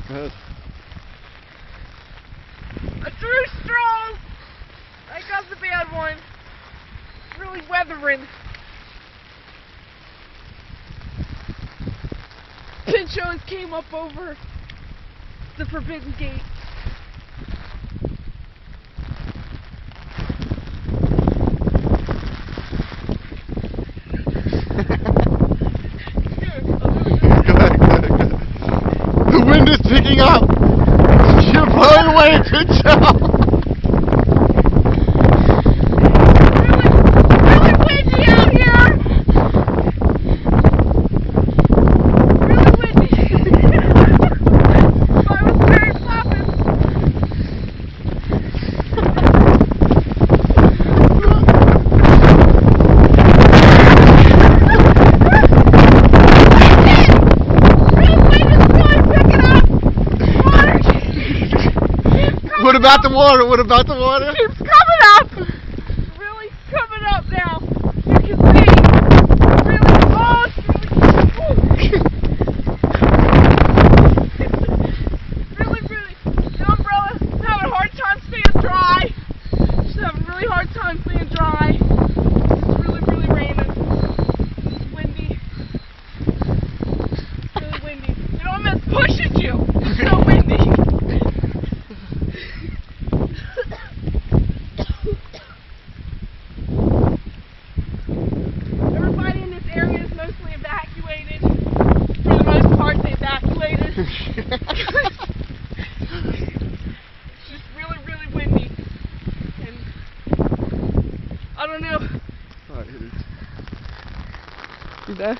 Good. I drew strong. I got the bad one. Really weathering. Pinchos came up over the forbidden gate. The wind is picking up. You're blowing away, Pincho. Really windy out here. Really windy. I was very popping. What about the water? What about the water? It keeps coming up! Really coming up now. You can see. Really, oh, it's really, really, the umbrella's having a hard time staying dry. She's having a really hard time staying dry. It's really, really raining. It's windy. Really windy. You know, I'm just pushing you. It's so windy. Everybody in this area is mostly evacuated. For the most part, they evacuated. It's just really, really windy. And I don't know. Alright, hit it. You know?